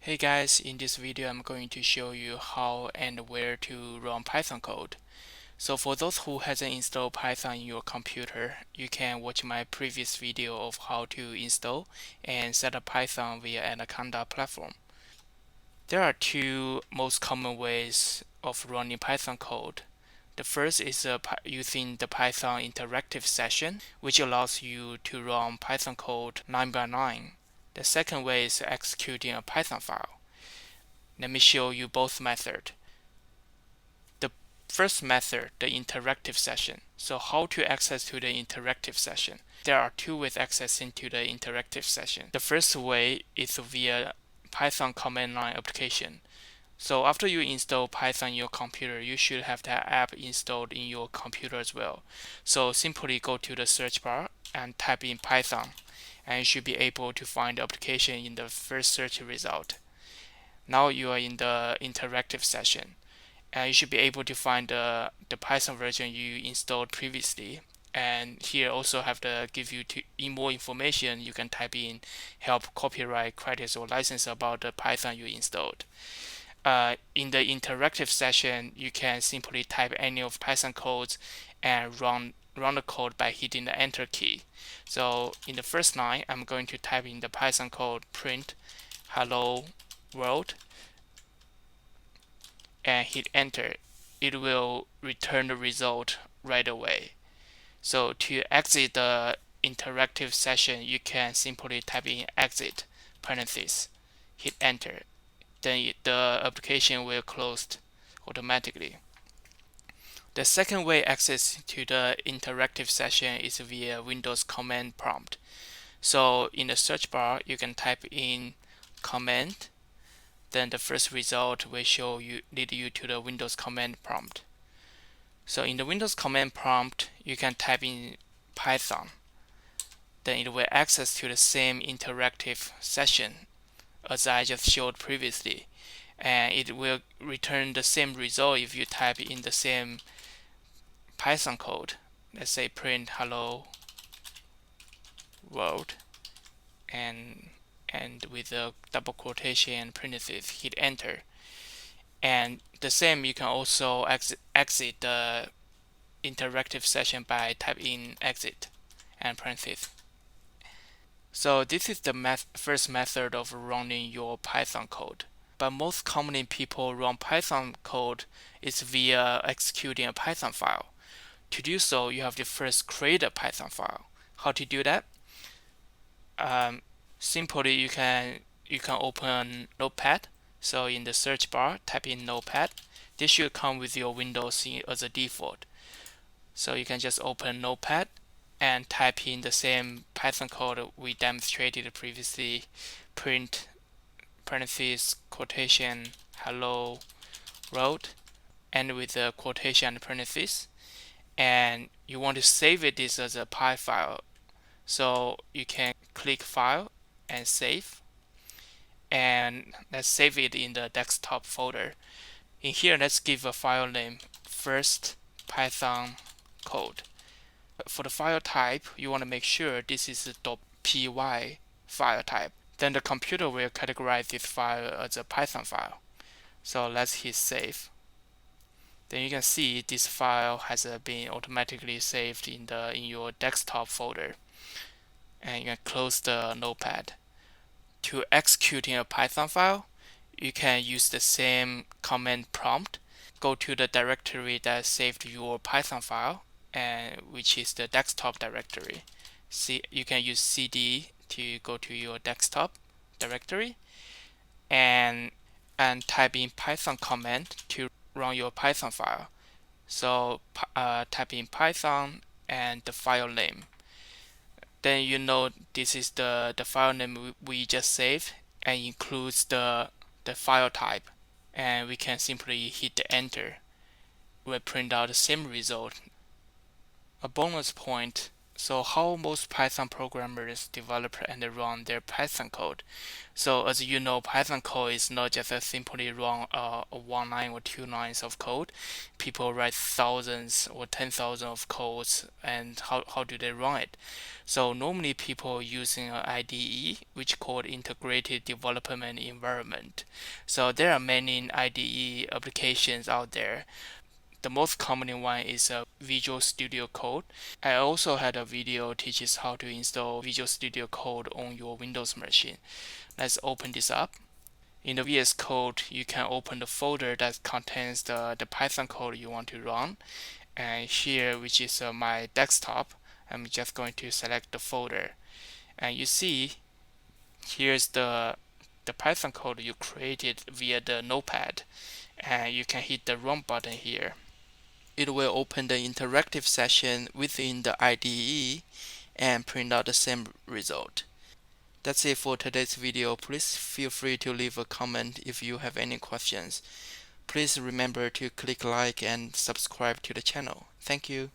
Hey guys, in this video I'm going to show you how and where to run Python code. So for those who hasn't installed Python in your computer, you can watch my previous video of how to install and set up Python via Anaconda platform. There are two most common ways of running Python code. The first is using the Python interactive session, which allows you to run Python code line by line. The second way is executing a Python file. Let me show you both methods. The first method, the interactive session. So how to access to the interactive session? There are two ways accessing to the interactive session. The first way is via Python command line application. So after you install Python in your computer, you should have that app installed in your computer as well. So simply go to the search bar and type in Python, and you should be able to find the application in the first search result. Now you are in the interactive session, and you should be able to find the Python version you installed previously. And here also have to give you more information. You can type in help, copyright, credits, or license about the Python you installed. In the interactive session, you can simply type any of Python codes and run the code by hitting the enter key. So in the first line, I'm going to type in the Python code print hello world and hit enter. It will return the result right away. So to exit the interactive session, you can simply type in exit parentheses, hit enter. Then the application will close automatically. The second way access to the interactive session is via Windows command prompt. So in the search bar, you can type in command, then the first result will lead you to the Windows command prompt. So in the Windows command prompt, you can type in Python. Then it will access to the same interactive session as I just showed previously. And it will return the same result if you type in the same Python code. Let's say print hello world and with a double quotation and parentheses, hit enter. And the same, you can also exit the interactive session by typing exit and parentheses. So this is the first method of running your Python code. But most commonly people run Python code is via executing a Python file. To do so, you have to first create a Python file. How to do that? Simply, you can open Notepad. So in the search bar, type in Notepad. This should come with your Windows as a default. So you can just open Notepad and type in the same Python code we demonstrated previously. Print parentheses quotation hello world, and with the quotation and parentheses. And you want to save this as a Py file. So you can click File and Save. And let's save it in the desktop folder. In here, let's give a file name first Python code. For the file type, you want to make sure this is a .py file type. Then the computer will categorize this file as a Python file. So let's hit save. Then you can see this file has been automatically saved in your desktop folder. And you can close the Notepad. To executing a Python file, you can use the same command prompt. Go to the directory that saved your Python file, and which is the desktop directory. You can use cd to go to your desktop directory, and type in Python command to run your Python file. So type in Python and the file name. Then you know this is the file name we just saved, and includes the file type. And we can simply hit the enter. We'll print out the same result. A bonus point So how most Python programmers develop and run their Python code. So as you know, Python code is not just a simply run one line or two lines of code. People write thousands or 10,000 of codes, and how do they run it? So normally people using an IDE, which called integrated development environment. So there are many IDE applications out there. The most common one is Visual Studio Code. I also had a video teaches how to install Visual Studio Code on your Windows machine. Let's open this up. In the VS Code, you can open the folder that contains the Python code you want to run. And here, which is my desktop, I'm just going to select the folder. And you see, here's the Python code you created via the Notepad. And you can hit the run button here. It will open the interactive session within the IDE and print out the same result. That's it for today's video. Please feel free to leave a comment if you have any questions. Please remember to click like and subscribe to the channel. Thank you.